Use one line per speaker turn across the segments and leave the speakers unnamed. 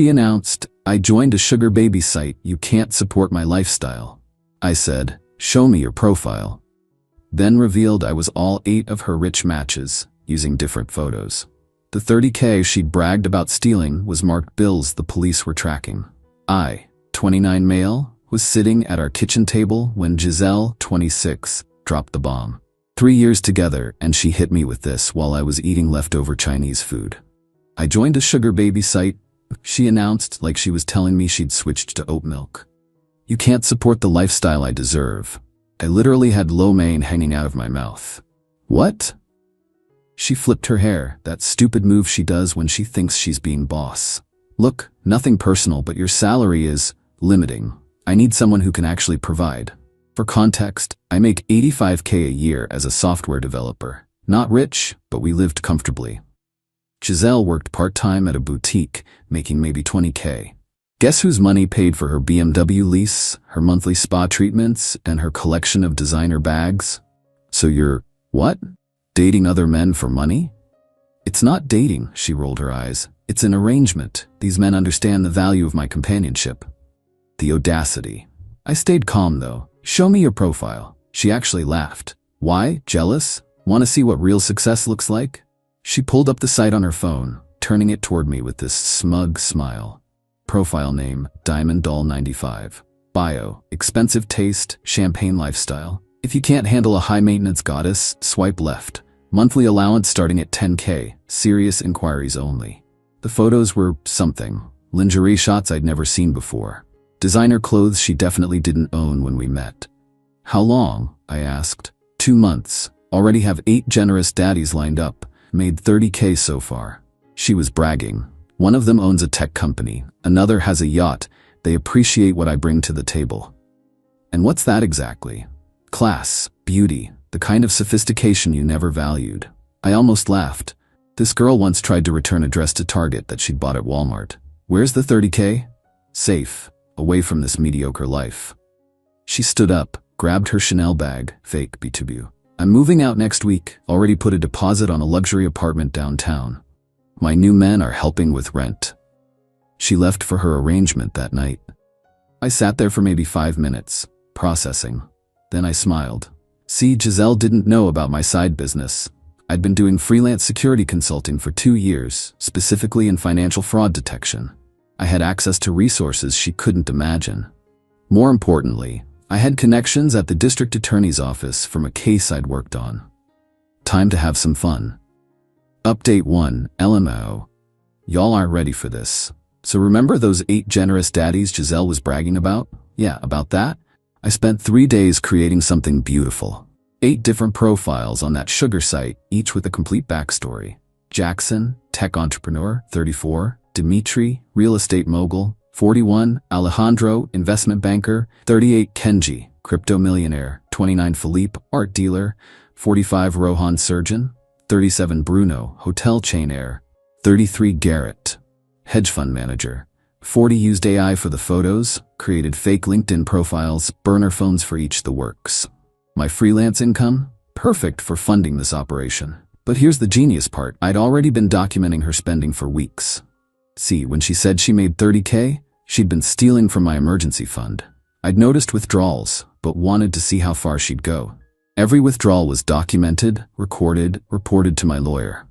She announced, "I joined a sugar baby site. You can't support my lifestyle." I said, "Show me your profile." Then revealed I was all 8 of her rich matches, using different photos. The $30K she'd bragged about stealing was marked bills the police were tracking. I, 29 male, was sitting at our kitchen table when Giselle, 26, dropped the bomb. 3 years together, and she hit me with this while I was eating leftover Chinese food. "I joined a sugar baby site," she announced like she was telling me she'd switched to oat milk. "You can't support the lifestyle I deserve." I literally had lo mein hanging out of my mouth. "What?" She flipped her hair, that stupid move she does when she thinks she's being boss. "Look, nothing personal, but your salary is limiting. I need someone who can actually provide. For context, I make $85K a year as a software developer. Not rich, but we lived comfortably." Giselle worked part-time at a boutique, making maybe $20K. Guess whose money paid for her BMW lease, her monthly spa treatments, and her collection of designer bags? "So you're, what? Dating other men for money?" "It's not dating," she rolled her eyes. "It's an arrangement. These men understand the value of my companionship." The audacity. I stayed calm though. "Show me your profile." She actually laughed. "Why? Jealous? Want to see what real success looks like?" She pulled up the site on her phone, turning it toward me with this smug smile. Profile name, Diamond Doll 95. Bio, expensive taste, champagne lifestyle. If you can't handle a high-maintenance goddess, swipe left. Monthly allowance starting at 10K, serious inquiries only. The photos were something. Lingerie shots I'd never seen before. Designer clothes she definitely didn't own when we met. "How long?" I asked. 2 months. Already have 8 generous daddies lined up. Made 30K so far. She was bragging. "One of them owns a tech company. Another has a yacht. They appreciate what I bring to the table." And what's that exactly? Class, beauty, the kind of sophistication you never valued. I almost laughed. This girl once tried to return a dress to Target that she'd bought at Walmart. "Where's the 30K? Safe, away from this mediocre life." She stood up, grabbed her Chanel bag, fake B2B. "I'm moving out next week, already put a deposit on a luxury apartment downtown. My new men are helping with rent." She left for her arrangement that night. I sat there for maybe 5 minutes, processing. Then I smiled. See, Giselle didn't know about my side business. I'd been doing freelance security consulting for 2 years, specifically in financial fraud detection. I had access to resources she couldn't imagine. More importantly, I had connections at the district attorney's office from a case I'd worked on. Time to have some fun. Update 1, LMAO. Y'all aren't ready for this. So remember those 8 generous daddies Giselle was bragging about? Yeah, about that. I spent 3 days creating something beautiful. 8 different profiles on that sugar site, each with a complete backstory. Jackson, tech entrepreneur, 34. Dimitri, real estate mogul, 41. Alejandro, investment banker, 38. Kenji, crypto millionaire, 29. Philippe, art dealer, 45. Rohan, surgeon, 37. Bruno, hotel chain heir, 33. Garrett, hedge fund manager, 40. Used AI for the photos, created fake LinkedIn profiles, burner phones for each, the works. My freelance income? Perfect for funding this operation. But here's the genius part. I'd already been documenting her spending for weeks. See, when she said she made 30K, she'd been stealing from my emergency fund. I'd noticed withdrawals, but wanted to see how far she'd go. Every withdrawal was documented, recorded, reported to my lawyer.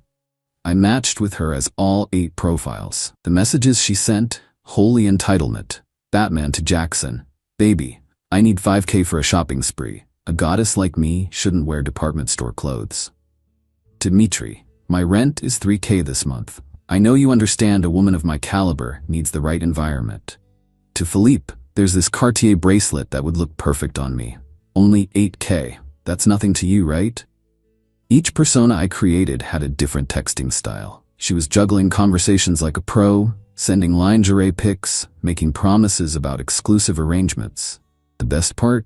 I matched with her as all 8 profiles. The messages she sent, holy entitlement. Batman to Jackson. "Baby, I need 5K for a shopping spree. A goddess like me shouldn't wear department store clothes." Dimitri, "My rent is 3K this month. I know you understand a woman of my caliber needs the right environment." To Philippe, "There's this Cartier bracelet that would look perfect on me. Only 8K. That's nothing to you, right?" Each persona I created had a different texting style. She was juggling conversations like a pro, sending lingerie pics, making promises about exclusive arrangements. The best part?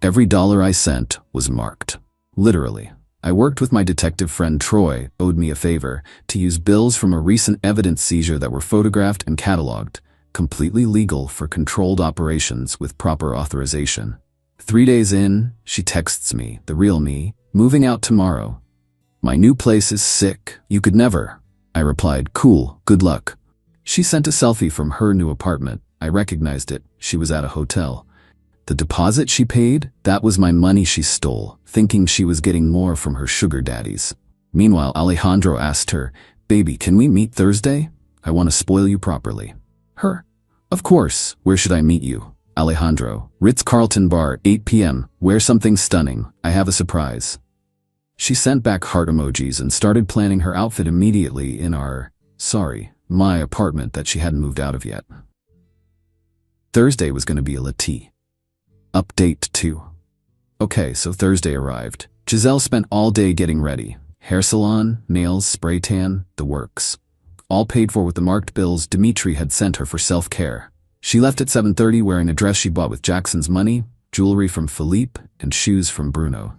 Every dollar I sent was marked. Literally. I worked with my detective friend Troy, owed me a favor, to use bills from a recent evidence seizure that were photographed and cataloged, completely legal for controlled operations with proper authorization. 3 days in, she texts me, the real me, "Moving out tomorrow. My new place is sick. You could never." I replied, "Cool, good luck." She sent a selfie from her new apartment. I recognized it. She was at a hotel. The deposit she paid, that was my money she stole, thinking she was getting more from her sugar daddies. Meanwhile, Alejandro asked her, "Baby, can we meet Thursday? I want to spoil you properly." Her, "Of course, where should I meet you?" Alejandro, "Ritz-Carlton Bar, 8 p.m. Wear something stunning. I have a surprise." She sent back heart emojis and started planning her outfit immediately in my apartment that she hadn't moved out of yet. Thursday was going to be a lit. Update 2. Okay, so Thursday arrived. Giselle spent all day getting ready. Hair salon, nails, spray tan, the works. All paid for with the marked bills Dimitri had sent her for self-care. She left at 7:30 wearing a dress she bought with Jackson's money, jewelry from Philippe, and shoes from Bruno.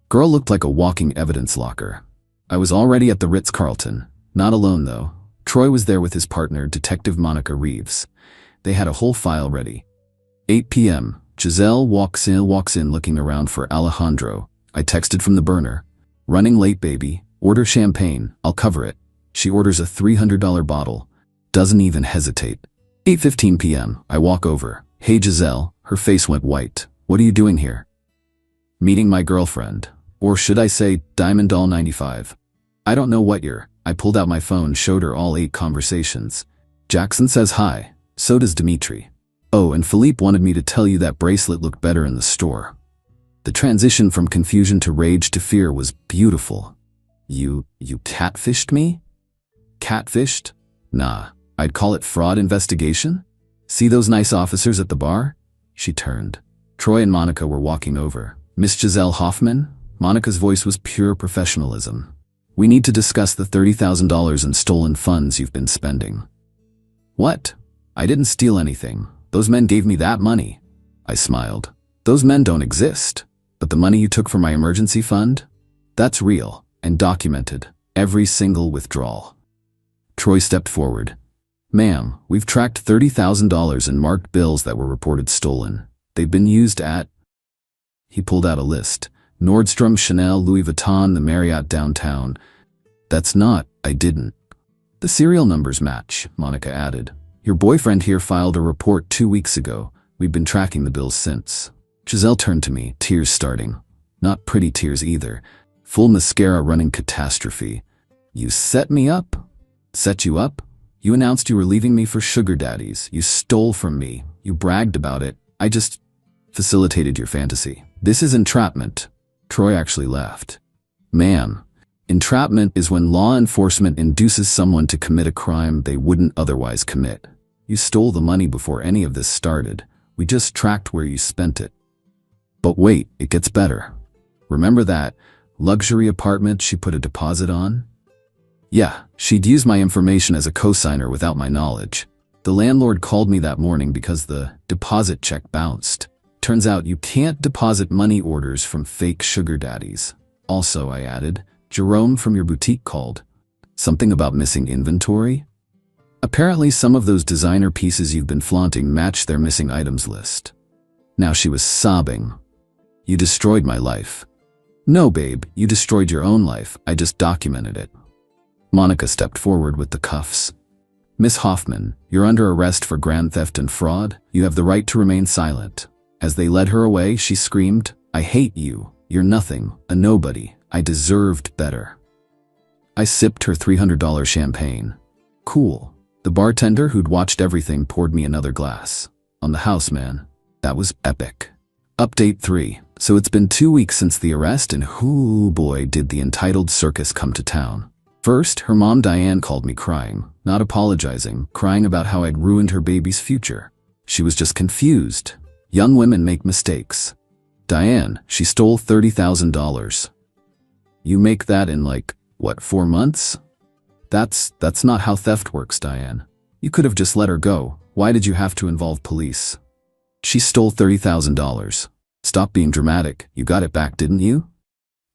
Girl looked like a walking evidence locker. I was already at the Ritz-Carlton. Not alone though. Troy was there with his partner, Detective Monica Reeves. They had a whole file ready. 8 p.m. Giselle walks in looking around for Alejandro. I texted from the burner. "Running late, baby. Order champagne. I'll cover it." She orders a $300 bottle. Doesn't even hesitate. 8:15 p.m. I walk over. "Hey Giselle." Her face went white. "What are you doing here?" "Meeting my girlfriend. Or should I say, Diamond Doll 95. I don't know what you're." I pulled out my phone, showed her all 8 conversations. "Jackson says hi. So does Dimitri. Oh, and Philippe wanted me to tell you that bracelet looked better in the store." The transition from confusion to rage to fear was beautiful. You catfished me?" "Catfished? Nah, I'd call it fraud investigation. See those nice officers at the bar?" She turned. Troy and Monica were walking over. "Miss Giselle Hoffman?" Monica's voice was pure professionalism. "We need to discuss the $30,000 in stolen funds you've been spending." "What? I didn't steal anything. Those men gave me that money." I smiled. "Those men don't exist. But the money you took from my emergency fund? That's real and documented. Every single withdrawal." Troy stepped forward. "Ma'am, we've tracked $30,000 in marked bills that were reported stolen. They've been used at..." He pulled out a list. "Nordstrom, Chanel, Louis Vuitton, the Marriott downtown." I didn't. "The serial numbers match," Monica added. "Your boyfriend here filed a report 2 weeks ago. We've been tracking the bills since." Giselle turned to me, tears starting. Not pretty tears either. Full mascara running catastrophe. "You set me up?" "Set you up? You announced you were leaving me for sugar daddies. You stole from me. You bragged about it. I just facilitated your fantasy. This is entrapment." Troy actually laughed. "Ma'am, entrapment is when law enforcement induces someone to commit a crime they wouldn't otherwise commit. You stole the money before any of this started. We just tracked where you spent it." "But wait, it gets better. Remember that luxury apartment she put a deposit on?" "Yeah, she'd used my information as a cosigner without my knowledge. The landlord called me that morning because the deposit check bounced. Turns out you can't deposit money orders from fake sugar daddies. Also," I added, "Jerome from your boutique called. Something about missing inventory? Apparently some of those designer pieces you've been flaunting match their missing items list." Now she was sobbing. "You destroyed my life." "No, babe, you destroyed your own life. I just documented it." Monica stepped forward with the cuffs. "Miss Hoffman, you're under arrest for grand theft and fraud. You have the right to remain silent." As they led her away, she screamed, "I hate you. You're nothing, a nobody. I deserved better." I sipped her $300 champagne. Cool. The bartender who'd watched everything poured me another glass. On the house, man. That was epic. Update 3. So it's been 2 weeks since the arrest, and hoo boy did the entitled circus come to town. First, her mom Diane called me crying, not apologizing, crying about how I'd ruined her baby's future. She was just confused. Young women make mistakes. "Diane, she stole $30,000. You make that in 4 months? That's not how theft works, Diane. You could have just let her go. Why did you have to involve police?" "She stole $30,000. Stop being dramatic. You got it back, didn't you?"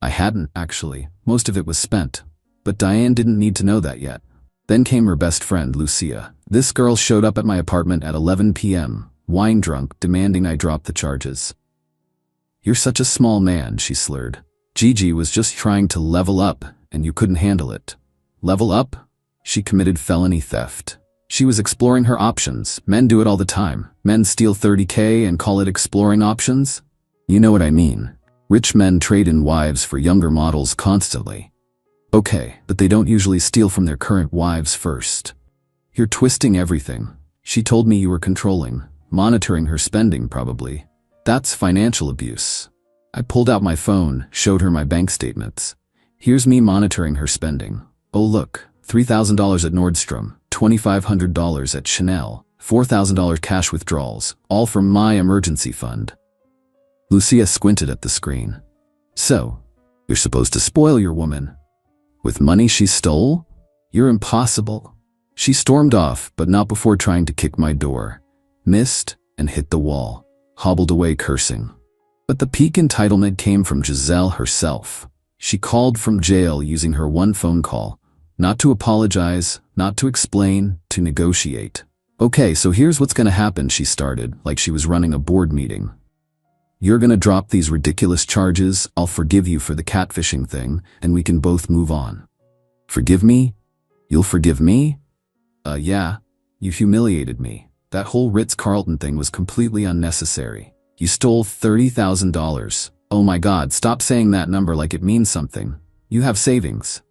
"I hadn't, actually. Most of it was spent." But Diane didn't need to know that yet. Then came her best friend, Lucia. This girl showed up at my apartment at 11 p.m., wine drunk, demanding I drop the charges. "You're such a small man," she slurred. "Gigi was just trying to level up, and you couldn't handle it." "Level up?" She committed felony theft. She was exploring her options. Men do it all the time. Men steal $30K and call it exploring options? You know what I mean. Rich men trade in wives for younger models constantly. Okay, but they don't usually steal from their current wives first. You're twisting everything. She told me you were controlling, monitoring her spending probably. That's financial abuse. I pulled out my phone, showed her my bank statements. Here's me monitoring her spending. Oh look, $3,000 at Nordstrom, $2,500 at Chanel, $4,000 cash withdrawals, all from my emergency fund. Lucia squinted at the screen. So, you're supposed to spoil your woman? With money she stole? You're impossible. She stormed off, but not before trying to kick my door. Missed and hit the wall, hobbled away cursing. But the peak entitlement came from Giselle herself. She called from jail using her one phone call. Not to apologize, not to explain, to negotiate. Okay, so here's what's gonna happen, she started, like she was running a board meeting. You're gonna drop these ridiculous charges, I'll forgive you for the catfishing thing, and we can both move on. Forgive me? You'll forgive me? Yeah. You humiliated me. That whole Ritz-Carlton thing was completely unnecessary. You stole $30,000. Oh my God, stop saying that number like it means something. You have savings.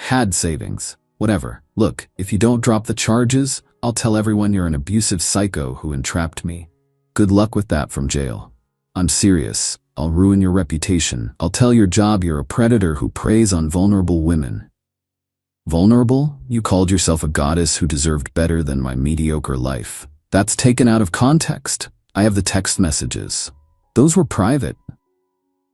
Had savings. Whatever. Look, if you don't drop the charges, I'll tell everyone you're an abusive psycho who entrapped me. Good luck with that from jail. I'm serious. I'll ruin your reputation. I'll tell your job you're a predator who preys on vulnerable women. Vulnerable? You called yourself a goddess who deserved better than my mediocre life. That's taken out of context. I have the text messages. Those were private.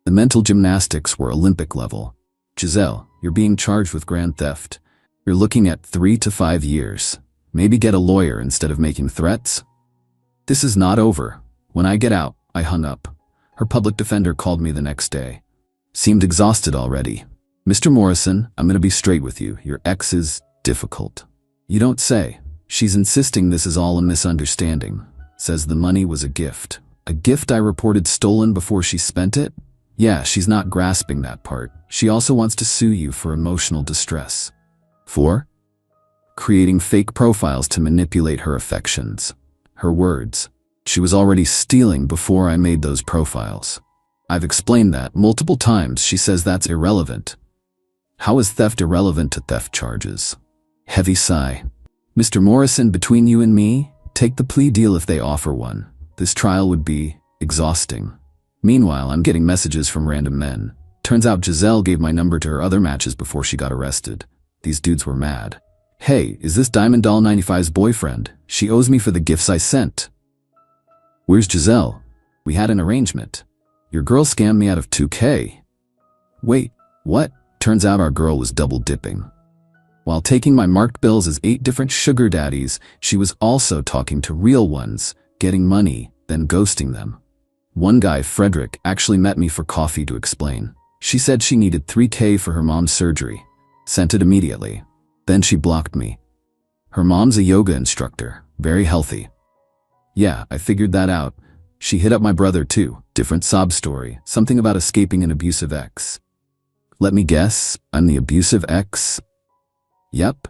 The mental gymnastics were Olympic level. Giselle, you're being charged with grand theft. You're looking at 3 to 5 years. Maybe get a lawyer instead of making threats. This is not over. When I get out, I hung up. Her public defender called me the next day. Seemed exhausted already. Mr. Morrison, I'm gonna be straight with you. Your ex is difficult. You don't say. She's insisting this is all a misunderstanding. Says the money was a gift. A gift I reported stolen before she spent it? Yeah, she's not grasping that part. She also wants to sue you for emotional distress. For? Creating fake profiles to manipulate her affections. Her words. She was already stealing before I made those profiles. I've explained that multiple times. She says that's irrelevant. How is theft irrelevant to theft charges? Heavy sigh. Mr. Morrison, between you and me, take the plea deal if they offer one. This trial would be exhausting. Meanwhile, I'm getting messages from random men. Turns out Giselle gave my number to her other matches before she got arrested. These dudes were mad. Hey, is this Diamond Doll 95's boyfriend? She owes me for the gifts I sent. Where's Giselle? We had an arrangement. Your girl scammed me out of $2K. Wait, what? Turns out our girl was double dipping. While taking my marked bills as 8 different sugar daddies, she was also talking to real ones, getting money, then ghosting them. One guy, Frederick, actually met me for coffee to explain. She said she needed $3K for her mom's surgery. Sent it immediately. Then she blocked me. Her mom's a yoga instructor, very healthy. Yeah, I figured that out. She hit up my brother too. Different sob story. Something about escaping an abusive ex. Let me guess, I'm the abusive ex? Yep.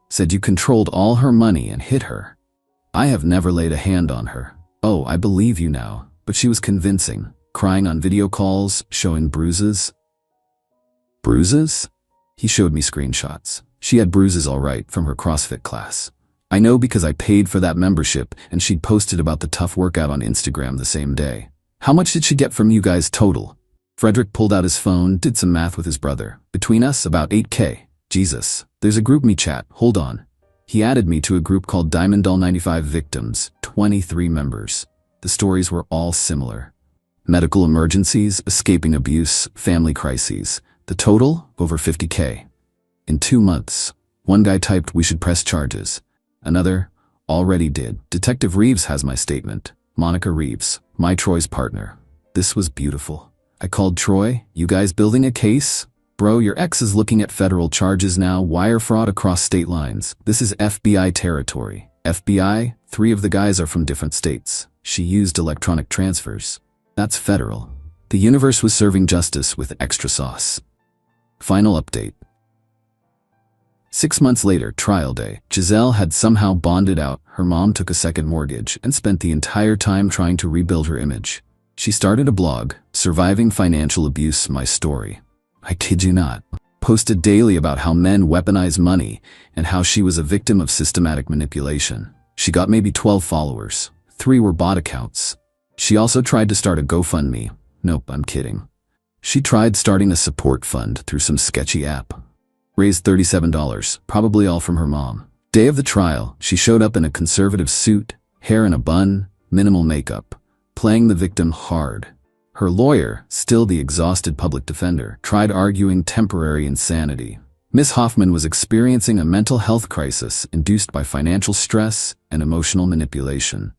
Said you controlled all her money and hit her. I have never laid a hand on her. Oh, I believe you now. But she was convincing. Crying on video calls, showing bruises. Bruises? He showed me screenshots. She had bruises all right from her CrossFit class. I know because I paid for that membership and she'd posted about the tough workout on Instagram the same day. How much did she get from you guys total? Frederick pulled out his phone, did some math with his brother. Between us, about 8K. Jesus. There's a group me chat. Hold on. He added me to a group called Diamond Doll 95 Victims, 23 members. The stories were all similar. Medical emergencies, escaping abuse, family crises. The total? Over 50K. In 2 months, one guy typed, "We should press charges." Another, "Already did. Detective Reeves has my statement." Monica Reeves, my Troy's partner. This was beautiful. I called Troy, "You guys building a case? Bro, your ex is looking at federal charges now, wire fraud across state lines. This is FBI territory." FBI, 3 of the guys are from different states. She used electronic transfers. That's federal. The universe was serving justice with extra sauce. Final update. 6 months later, trial day, Giselle had somehow bonded out, her mom took a second mortgage, and spent the entire time trying to rebuild her image. She started a blog, Surviving Financial Abuse, My Story. I kid you not. Posted daily about how men weaponize money and how she was a victim of systematic manipulation. She got maybe 12 followers. 3 were bot accounts. She also tried to start a GoFundMe. Nope, I'm kidding. She tried starting a support fund through some sketchy app. Raised $37, probably all from her mom. Day of the trial, she showed up in a conservative suit, hair in a bun, minimal makeup, playing the victim hard. Her lawyer, still the exhausted public defender, tried arguing temporary insanity. Miss Hoffman was experiencing a mental health crisis induced by financial stress and emotional manipulation.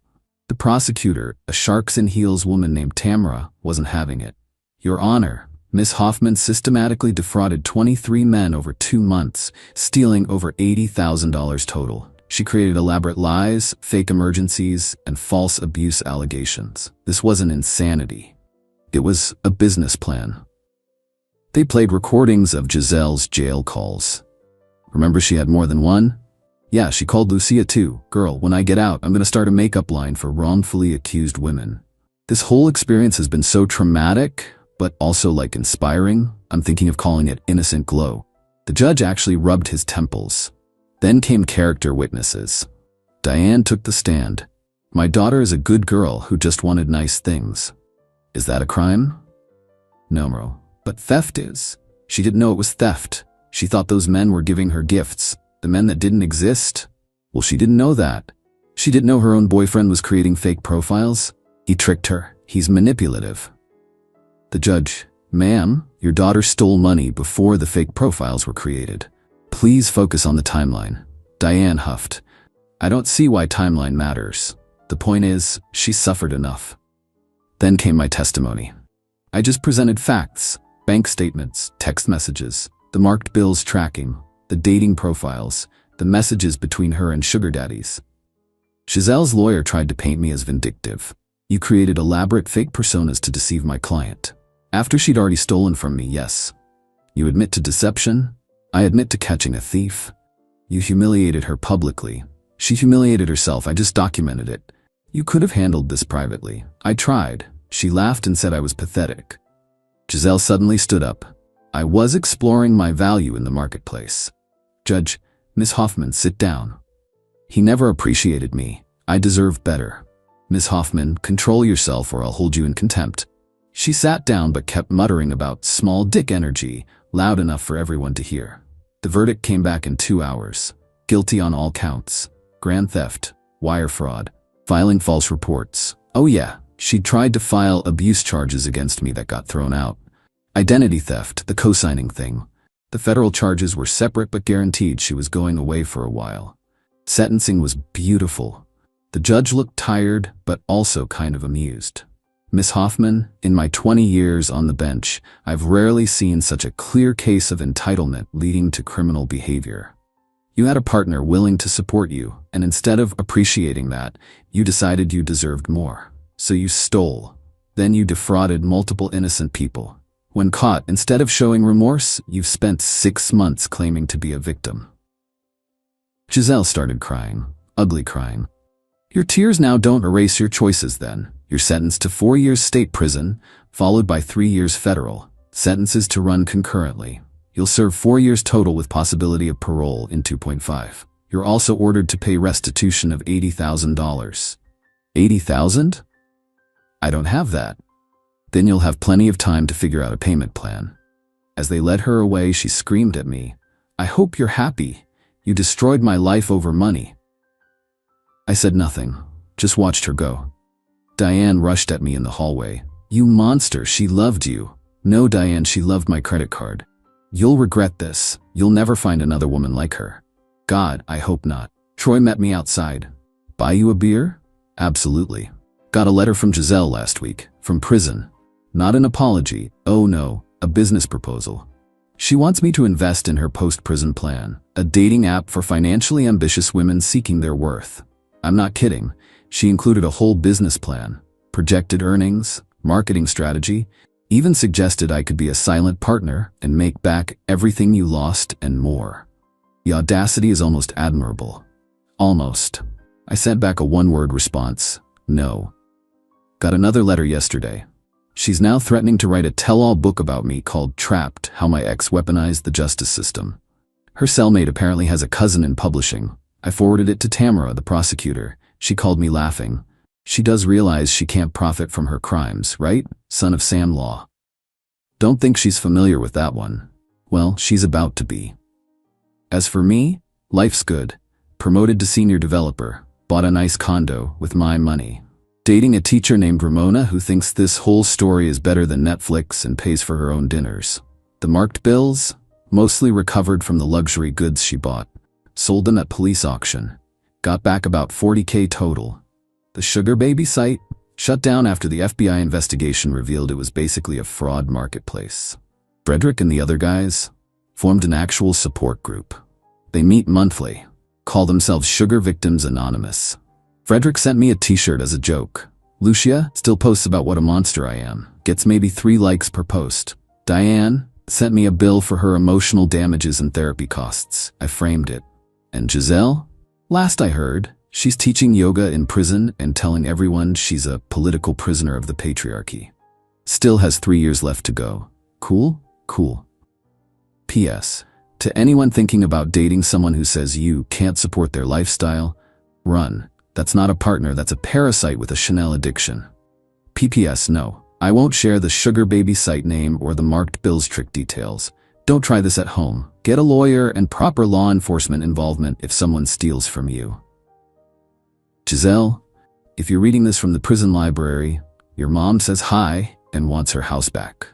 The prosecutor, a sharks in heels woman named Tamara, wasn't having it. Your Honor, Miss Hoffman systematically defrauded 23 men over 2 months, stealing over $80,000 total. She created elaborate lies, fake emergencies, and false abuse allegations. This wasn't insanity. It was a business plan. They played recordings of Giselle's jail calls. Remember she had more than one? Yeah, she called Lucia too. Girl, when I get out, I'm gonna start a makeup line for wrongfully accused women. This whole experience has been so traumatic, but also like inspiring. I'm thinking of calling it Innocent Glow. The judge actually rubbed his temples. Then came character witnesses. Diane took the stand. My daughter is a good girl who just wanted nice things. Is that a crime? No, but theft is. She didn't know it was theft. She thought those men were giving her gifts, the men that didn't exist. Well, she didn't know that. She didn't know her own boyfriend was creating fake profiles. He tricked her. He's manipulative. The judge, ma'am, your daughter stole money before the fake profiles were created. Please focus on the timeline. Diane huffed. I don't see why timeline matters. The point is, she suffered enough. Then came my testimony. I just presented facts, bank statements, text messages, the marked bills tracking, the dating profiles, the messages between her and sugar daddies. Giselle's lawyer tried to paint me as vindictive. You created elaborate fake personas to deceive my client. After she'd already stolen from me, yes. You admit to deception? I admit to catching a thief. You humiliated her publicly. She humiliated herself, I just documented it. You could have handled this privately. I tried. She laughed and said I was pathetic. Giselle suddenly stood up. I was exploring my value in the marketplace. Judge, Miss Hoffman, sit down. He never appreciated me. I deserve better. Miss Hoffman, control yourself or I'll hold you in contempt. She sat down but kept muttering about small dick energy, loud enough for everyone to hear. The verdict came back in 2 hours. Guilty on all counts. Grand theft, wire fraud, filing false reports. Oh yeah, she'd tried to file abuse charges against me that got thrown out. Identity theft, the co-signing thing. The federal charges were separate but guaranteed she was going away for a while. Sentencing was beautiful. The judge looked tired but also kind of amused. Miss Hoffman, in my 20 years on the bench, I've rarely seen such a clear case of entitlement leading to criminal behavior. You had a partner willing to support you, and instead of appreciating that, you decided you deserved more. So you stole. Then you defrauded multiple innocent people. When caught, instead of showing remorse, you've spent 6 months claiming to be a victim. Giselle started crying, ugly crying. Your tears now don't erase your choices then. You're sentenced to 4 years state prison, followed by 3 years federal, sentences to run concurrently. You'll serve 4 years total with possibility of parole in 2.5. You're also ordered to pay restitution of $80,000. $80,000? I don't have that. Then you'll have plenty of time to figure out a payment plan. As they led her away, she screamed at me, I hope you're happy. You destroyed my life over money. I said nothing, just watched her go. Diane rushed at me in the hallway. You monster, she loved you. No, Diane, she loved my credit card. You'll regret this. You'll never find another woman like her. God, I hope not. Troy met me outside. Buy you a beer? Absolutely. Got a letter from Giselle last week, from prison. Not an apology, oh no, a business proposal. She wants me to invest in her post-prison plan, a dating app for financially ambitious women seeking their worth. I'm not kidding. She included a whole business plan, projected earnings, marketing strategy, even suggested I could be a silent partner and make back everything you lost and more. The audacity is almost admirable. Almost. I sent back a one-word response. No. Got another letter yesterday. She's now threatening to write a tell-all book about me called Trapped: How My Ex Weaponized the Justice System. Her cellmate apparently has a cousin in publishing. I forwarded it to Tamara, the prosecutor. She called me laughing. She does realize she can't profit from her crimes, right? Son of Sam Law. Don't think she's familiar with that one. Well, she's about to be. As for me, life's good. Promoted to senior developer. Bought a nice condo with my money. Dating a teacher named Ramona who thinks this whole story is better than Netflix and pays for her own dinners. The marked bills? Mostly recovered from the luxury goods she bought. Sold them at police auction. Got back about $40K total. The sugar baby site? Shut down after the FBI investigation revealed it was basically a fraud marketplace. Frederick and the other guys formed an actual support group. They meet monthly. Call themselves Sugar Victims Anonymous. Frederick sent me a t-shirt as a joke. Lucia still posts about what a monster I am. Gets maybe 3 likes per post. Diane sent me a bill for her emotional damages and therapy costs. I framed it. And Giselle? Last I heard, she's teaching yoga in prison and telling everyone she's a political prisoner of the patriarchy. Still has 3 years left to go. Cool? Cool. P.S. To anyone thinking about dating someone who says you can't support their lifestyle, run. That's not a partner, that's a parasite with a Chanel addiction. P.P.S. No, I won't share the sugar baby site name or the marked bills trick details. Don't try this at home. Get a lawyer and proper law enforcement involvement if someone steals from you. Giselle, if you're reading this from the prison library, your mom says hi and wants her house back.